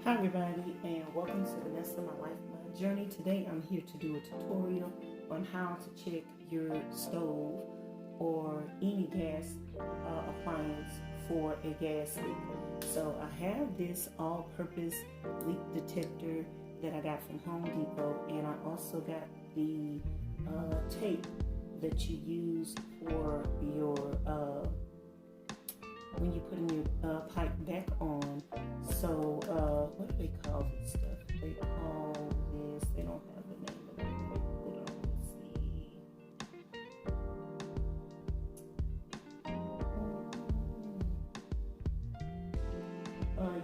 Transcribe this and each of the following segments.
Hi everybody, and welcome to Vanessa, my life, my journey. Today I'm here to do a tutorial on how to check your stove or any gas appliance for a gas leak. So I have this all-purpose leak detector that I got from Home Depot, and I also got the tape that you use for your when you put in your pipe back on. So what do they call this stuff? They call this, they don't have the name of it. Hold on, let's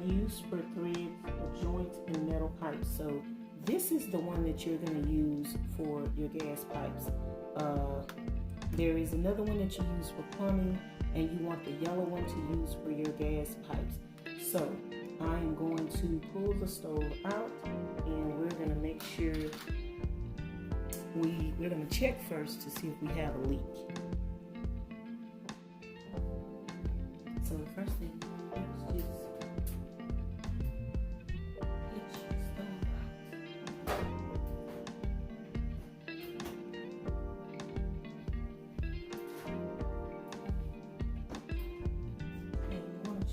see. Used for threads, joints, and metal pipes. So this is the one that you're going to use for your gas pipes. There is another one that you use for plumbing, and you want the yellow one to use for your gas pipes. So I am going to pull the stove out, and we're going to make sure we're going to check first to see if we have a leak. So the first thing is just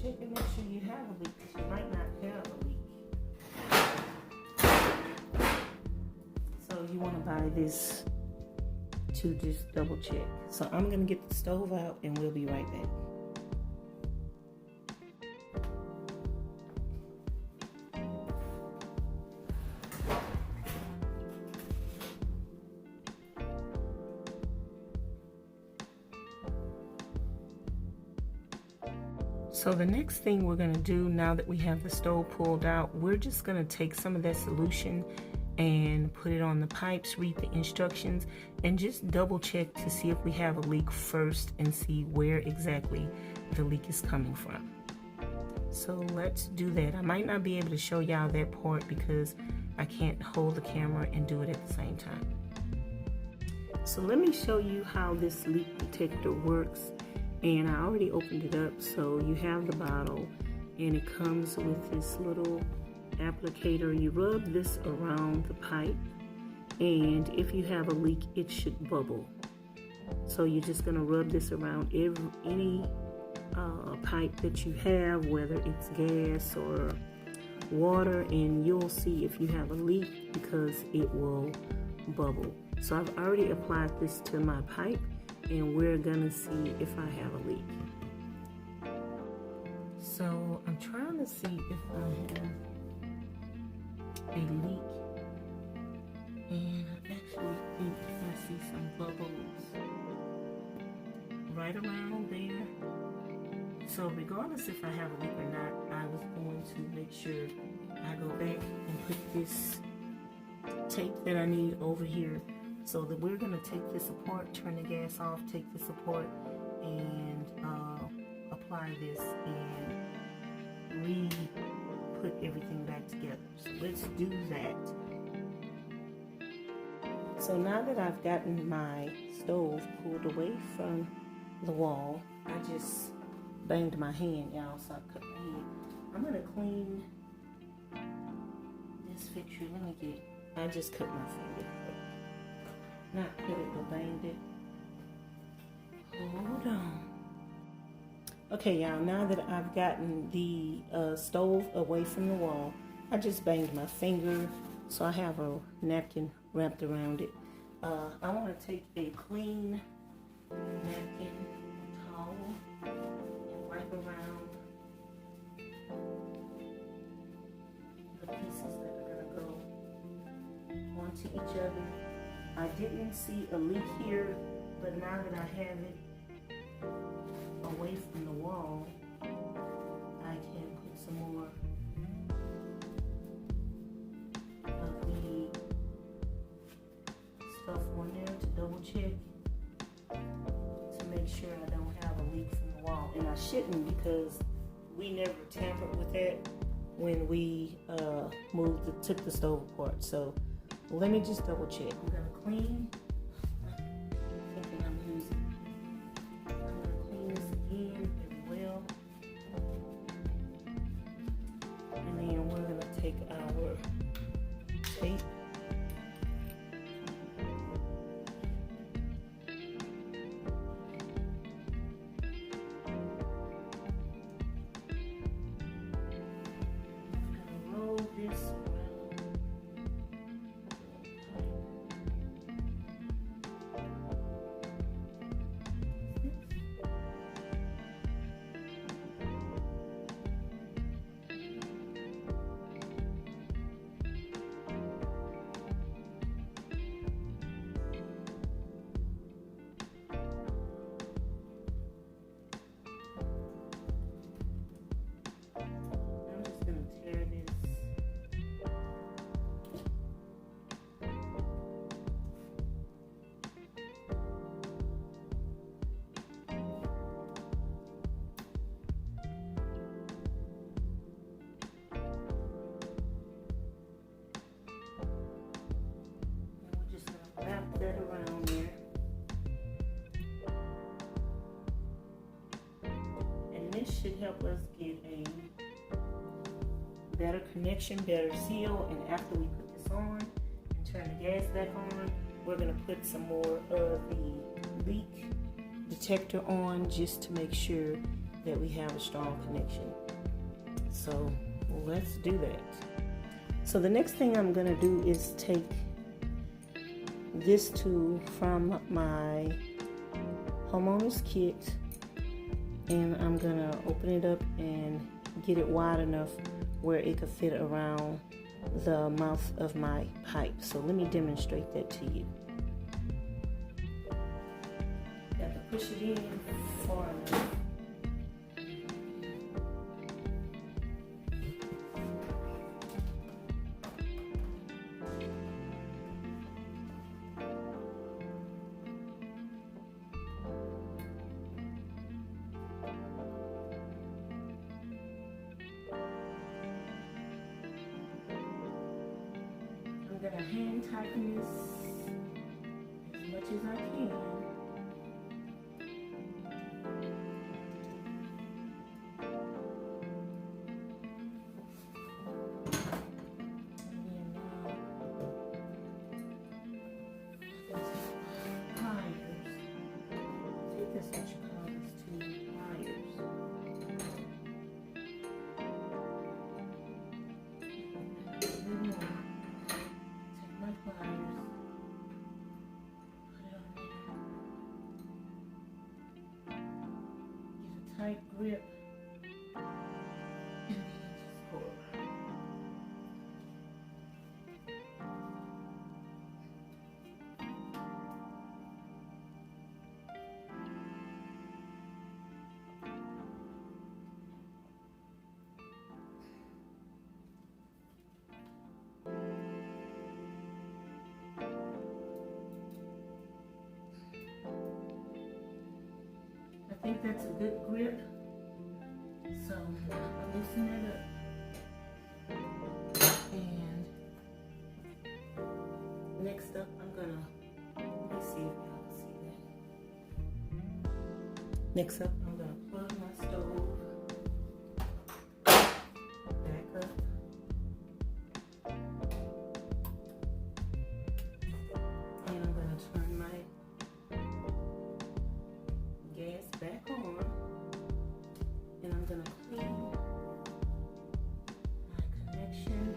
check and make sure you have a leak, because you might not have a leak. So you want to buy this to just double check. So I'm going to get the stove out and we'll be right back. So the next thing we're going to do, now that we have the stove pulled out, we're just going to take some of that solution and put it on the pipes, read the instructions, and just double check to see if we have a leak first and see where exactly the leak is coming from. So let's do that. I might not be able to show y'all that part because I can't hold the camera and do it at the same time. So let me show you how this leak detector works. And I already opened it up. So you have the bottle, and it comes with this little applicator. You rub this around the pipe, and if you have a leak, it should bubble. So you're just gonna rub this around any pipe that you have, whether it's gas or water, and you'll see if you have a leak because it will bubble. So I've already applied this to my pipe, and we're gonna see if I have a leak. So I'm trying to see if I have a leak, and I actually think I see some bubbles right around there. So regardless if I have a leak or not, I was going to make sure I go back and put this tape that I need over here. So that we're going to take this apart, turn the gas off, take this apart, and apply this and re-put everything back together. So let's do that. So now that I've gotten my stove pulled away from the wall, I just banged my hand, y'all, so I cut my hand. I'm going to clean this fixture. I just cut my finger. Not cut it, but banged it. Hold on. Okay, y'all, now that I've gotten the stove away from the wall, I just banged my finger, so I have a napkin wrapped around it. I want to take a clean napkin, towel, and wipe around the pieces that are going to go onto each other. I didn't see a leak here, but now that I have it away from the wall, I can put some more of the stuff on there to double check to make sure I don't have a leak from the wall. And I shouldn't, because we never tampered with that when we took the stove apart. So let me just double check. We're gonna clean. Thinking I'm using. I'm gonna clean this again very well, and then we're gonna take take our tape. Roll this around. That around there, and this should help us get a better connection, better seal. And after we put this on and turn the gas back on, we're going to put some more of the leak detector on just to make sure that we have a strong connection. So let's do that. So the next thing I'm going to do is take this tool from my homeowner's kit, and I'm gonna open it up and get it wide enough where it could fit around the mouth of my pipe. So let me demonstrate that to you. Got to push it in far enough. I'm going to hand tighten this as much as I can. Tight grip, and then just go around. I think that's a good grip, so I'll loosen it up. And next up, I'm gonna, let me see if y'all can see that. Next up, I'm gonna plug my stove back up. And I'm gonna turn my gas back on, and I'm going to clean my connection.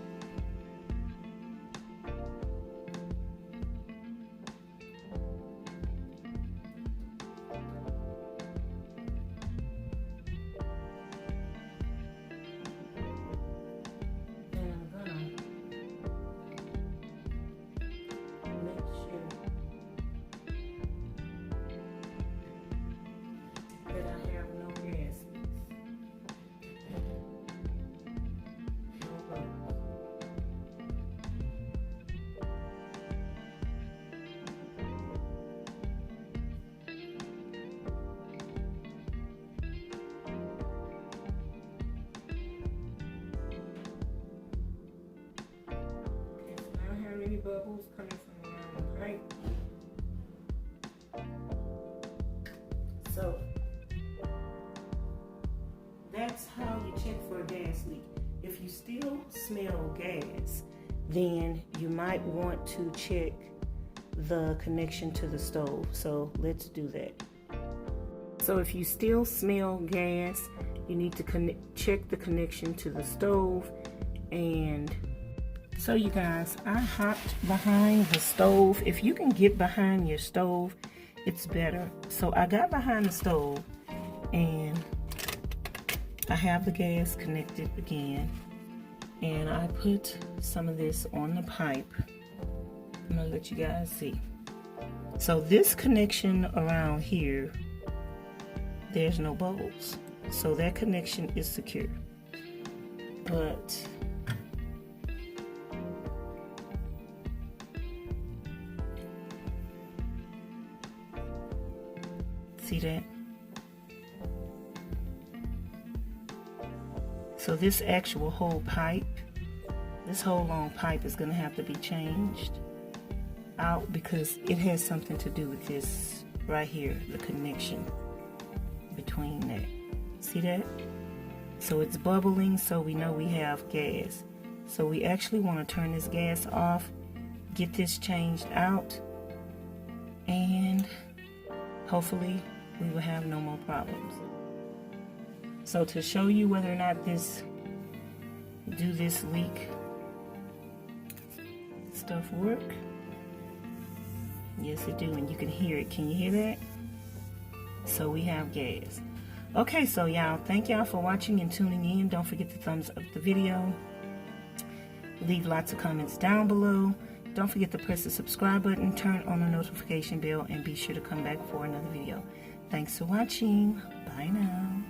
And I'm going to make sure that I have no gas leaks. No bubbles. Okay, so I don't have any bubbles coming from around the pipe. So that's how you check for a gas leak. If you still smell gas, then you might want to check the connection to the stove. So let's do that. So if you still smell gas, you need to check the connection to the stove. And so you guys, I hopped behind the stove. If you can get behind your stove, it's better. So I got behind the stove and I have the gas connected again. And I put some of this on the pipe. I'm gonna let you guys see. So this connection around here, there's no bubbles. So that connection is secure. But see that? So this actual whole pipe, this whole long pipe is gonna have to be changed out because it has something to do with this right here, the connection between that. See that? So it's bubbling, so we know we have gas. So we actually want to turn this gas off, get this changed out, and hopefully we will have no more problems. So to show you whether or not this leak stuff work, yes it do, and you can hear it. Can you hear that? So we have gas. Okay, so y'all, thank y'all for watching and tuning in. Don't forget to thumbs up the video. Leave lots of comments down below. Don't forget to press the subscribe button, turn on the notification bell, and be sure to come back for another video. Thanks for watching. Bye now.